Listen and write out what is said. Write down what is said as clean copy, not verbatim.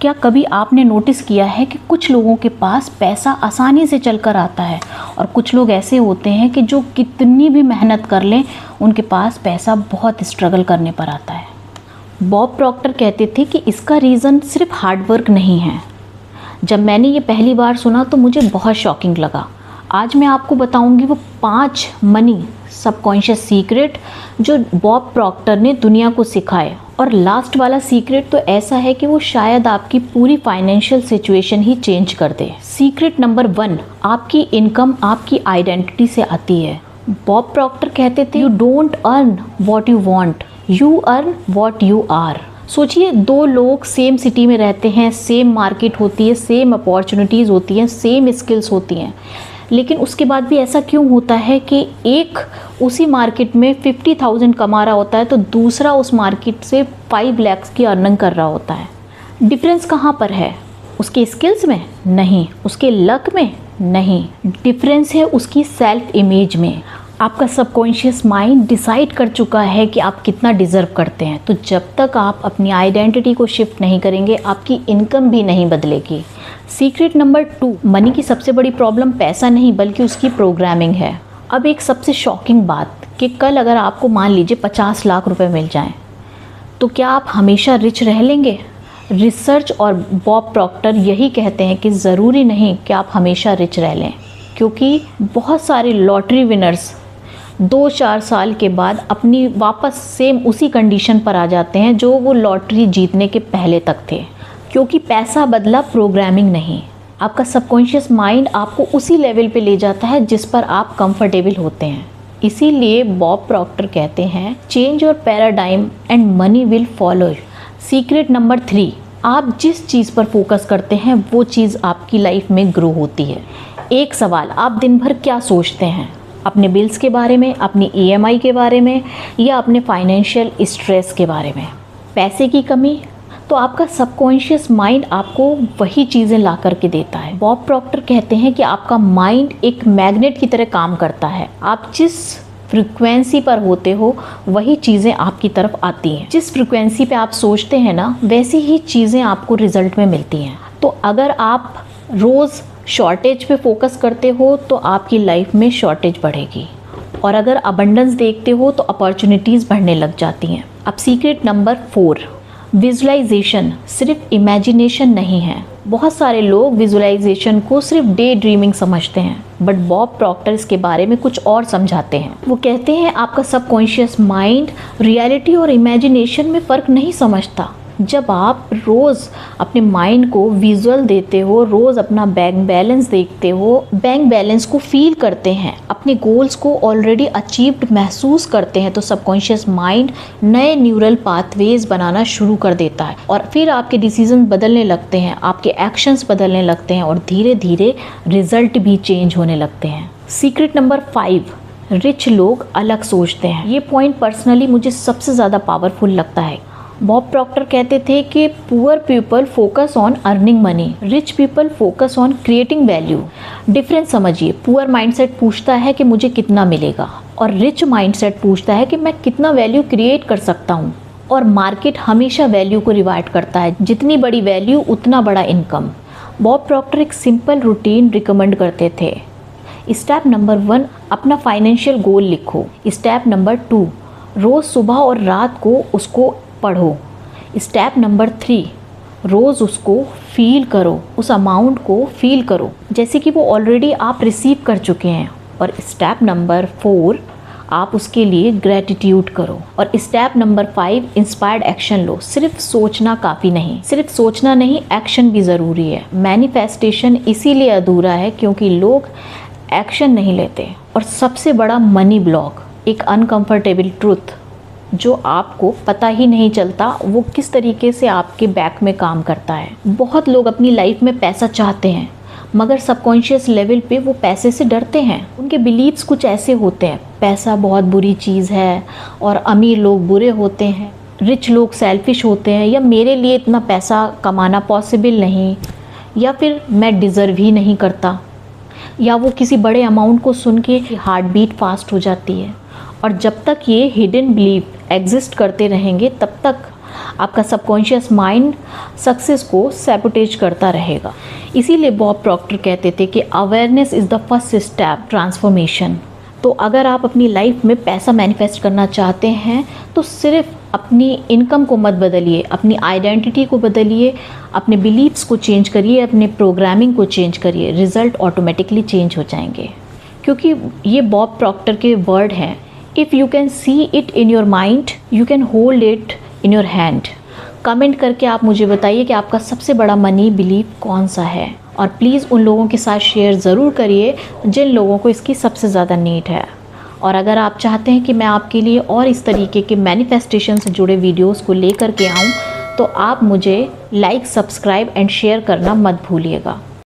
क्या कभी आपने नोटिस किया है कि कुछ लोगों के पास पैसा आसानी से चलकर आता है और कुछ लोग ऐसे होते हैं कि जो कितनी भी मेहनत कर लें उनके पास पैसा बहुत स्ट्रगल करने पर आता है। बॉब प्रॉक्टर कहते थे कि इसका रीज़न सिर्फ हार्डवर्क नहीं है। जब मैंने ये पहली बार सुना तो मुझे बहुत शॉकिंग लगा। आज मैं आपको बताऊंगी वो 5 मनी सबकॉन्शियस सीक्रेट जो बॉब प्रॉक्टर ने दुनिया को सिखाए। और लास्ट वाला सीक्रेट तो ऐसा है कि वो शायद आपकी पूरी फाइनेंशियल सिचुएशन ही चेंज कर दे। सीक्रेट नंबर 1, आपकी इनकम आपकी आइडेंटिटी से आती है। बॉब प्रॉक्टर कहते थे you don't earn what you want, you earn what you are. सोचिए 2 लोग सेम सिटी में रहते हैं, सेम मार्केट होती है, सेम अपॉर्चुनिटीज़ होती हैं, सेम स्किल्स होती हैं, लेकिन उसके बाद भी ऐसा क्यों होता है कि एक उसी मार्केट में 50,000 कमा रहा होता है तो दूसरा उस मार्केट से 5 लाख की अर्निंग कर रहा होता है। डिफरेंस कहाँ पर है? उसके स्किल्स में नहीं, उसके लक में नहीं, डिफरेंस है उसकी सेल्फ इमेज में। आपका सबकॉन्शियस माइंड डिसाइड कर चुका है कि आप कितना डिज़र्व करते हैं। तो जब तक आप अपनी आइडेंटिटी को शिफ्ट नहीं करेंगे आपकी इनकम भी नहीं बदलेगी। सीक्रेट नंबर 2, मनी की सबसे बड़ी प्रॉब्लम पैसा नहीं बल्कि उसकी प्रोग्रामिंग है। अब एक सबसे शॉकिंग बात कि कल अगर आपको मान लीजिए 50 लाख रुपए मिल जाएं तो क्या आप हमेशा रिच रह लेंगे? रिसर्च और बॉब प्रॉक्टर यही कहते हैं कि ज़रूरी नहीं कि आप हमेशा रिच रह लें, क्योंकि बहुत सारे लॉटरी विनर्स 2-4 साल के बाद अपनी वापस सेम उसी कंडीशन पर आ जाते हैं जो वो लॉटरी जीतने के पहले तक थे, क्योंकि पैसा बदला, प्रोग्रामिंग नहीं। आपका सबकॉन्शियस माइंड आपको उसी लेवल पे ले जाता है जिस पर आप कंफर्टेबल होते हैं। इसीलिए बॉब प्रॉक्टर कहते हैं change your paradigm and money will follow. Secret number 3, आप जिस चीज़ पर फोकस करते हैं वो चीज़ आपकी लाइफ में ग्रो होती है। एक सवाल, आप दिन भर क्या सोचते हैं? अपने बिल्स के बारे में, अपनी EMI के बारे में, या अपने फाइनेंशियल स्ट्रेस के बारे में? पैसे की कमी? तो आपका सबकॉन्शियस माइंड आपको वही चीज़ें ला करके देता है। बॉब प्रॉक्टर कहते हैं कि आपका माइंड एक मैग्नेट की तरह काम करता है। आप जिस फ्रीक्वेंसी पर होते हो वही चीज़ें आपकी तरफ आती हैं। जिस फ्रीक्वेंसी पे आप सोचते हैं ना वैसी ही चीज़ें आपको रिजल्ट में मिलती हैं। तो अगर आप रोज़ शॉर्टेज पे फोकस करते हो तो आपकी लाइफ में शॉर्टेज बढ़ेगी, और अगर अबंडेंस देखते हो तो अपॉर्चुनिटीज़ बढ़ने लग जाती हैं। अब सीक्रेट नंबर 4, विजुअलाइजेशन सिर्फ इमेजिनेशन नहीं है। बहुत सारे लोग विजुअलाइजेशन को सिर्फ डे ड्रीमिंग समझते हैं, बट बॉब प्रॉक्टर इसके बारे में कुछ और समझाते हैं। वो कहते हैं आपका सबकॉन्शियस माइंड रियलिटी और इमेजिनेशन में फ़र्क नहीं समझता। जब आप रोज़ अपने माइंड को विजुअल देते हो, रोज़ अपना बैंक बैलेंस देखते हो, बैंक बैलेंस को फील करते हैं, अपने गोल्स को ऑलरेडी अचीव्ड महसूस करते हैं, तो सबकॉन्शियस माइंड नए न्यूरल पाथवेज बनाना शुरू कर देता है और फिर आपके डिसीजन बदलने लगते हैं, आपके एक्शंस बदलने लगते हैं और धीरे धीरे रिजल्ट भी चेंज होने लगते हैं। सीक्रेट नंबर 5, रिच लोग अलग सोचते हैं। ये पॉइंट पर्सनली मुझे सबसे ज़्यादा पावरफुल लगता है। बॉब प्रॉक्टर कहते थे कि poor people focus on earning money, rich people focus on creating value. Difference समझिए, पुअर माइंडसेट पूछता है कि मुझे कितना मिलेगा, और रिच माइंडसेट पूछता है कि मैं कितना वैल्यू क्रिएट कर सकता हूँ। और मार्केट हमेशा वैल्यू को रिवार्ड करता है, जितनी बड़ी वैल्यू उतना बड़ा इनकम। बॉब प्रॉक्टर एक सिंपल रूटीन रिकमेंड करते थे। स्टेप नंबर 1, अपना फाइनेंशियल गोल लिखो। स्टेप नंबर 2, रोज़ सुबह और रात को उसको पढ़ो। स्टेप नंबर 3, रोज़ उसको फील करो, उस अमाउंट को फील करो जैसे कि वो ऑलरेडी आप रिसीव कर चुके हैं। और स्टेप नंबर 4, आप उसके लिए ग्रेटिट्यूड करो। और स्टेप नंबर 5, इंस्पायर्ड एक्शन लो। सिर्फ सोचना काफ़ी नहीं, सिर्फ सोचना नहीं, एक्शन भी ज़रूरी है। मैनिफेस्टेशन इसीलिए अधूरा है क्योंकि लोग एक्शन नहीं लेते। और सबसे बड़ा मनी ब्लॉक, एक अनकंफर्टेबल ट्रुथ जो आपको पता ही नहीं चलता वो किस तरीके से आपके बैक में काम करता है। बहुत लोग अपनी लाइफ में पैसा चाहते हैं मगर सबकॉन्शियस लेवल पे वो पैसे से डरते हैं। उनके बिलीव्स कुछ ऐसे होते हैं, पैसा बहुत बुरी चीज़ है और अमीर लोग बुरे होते हैं, रिच लोग सेल्फिश होते हैं, या मेरे लिए इतना पैसा कमाना पॉसिबल नहीं, या फिर मैं डिज़र्व ही नहीं करता, या वो किसी बड़े अमाउंट को सुन के हार्ट बीट फास्ट हो जाती है। और जब तक ये हिडन बिलीफ एग्जिस्ट करते रहेंगे तब तक आपका सबकॉन्शियस माइंड सक्सेस को सैबोटेज करता रहेगा। इसीलिए बॉब प्रॉक्टर कहते थे कि awareness is the first step transformation. तो अगर आप अपनी लाइफ में पैसा मैनिफेस्ट करना चाहते हैं तो सिर्फ अपनी इनकम को मत बदलिए, अपनी आइडेंटिटी को बदलिए, अपने बिलीव्स को चेंज करिए, अपने प्रोग्रामिंग को चेंज करिए, रिज़ल्ट ऑटोमेटिकली चेंज हो जाएंगे। क्योंकि ये बॉब प्रॉक्टर के वर्ड हैं, if you can see it in your mind you can hold it in your hand. Comment करके आप मुझे बताइए कि आपका सबसे बड़ा मनी बिलीव कौन सा है, और प्लीज़ उन लोगों के साथ शेयर ज़रूर करिए जिन लोगों को इसकी सबसे ज़्यादा नीड है। और अगर आप चाहते हैं कि मैं आपके लिए और इस तरीके के मैनिफेस्टेशन से जुड़े वीडियोस को लेकर के आऊँ तो आप मुझे लाइक, सब्सक्राइब एंड शेयर करना मत भूलिएगा।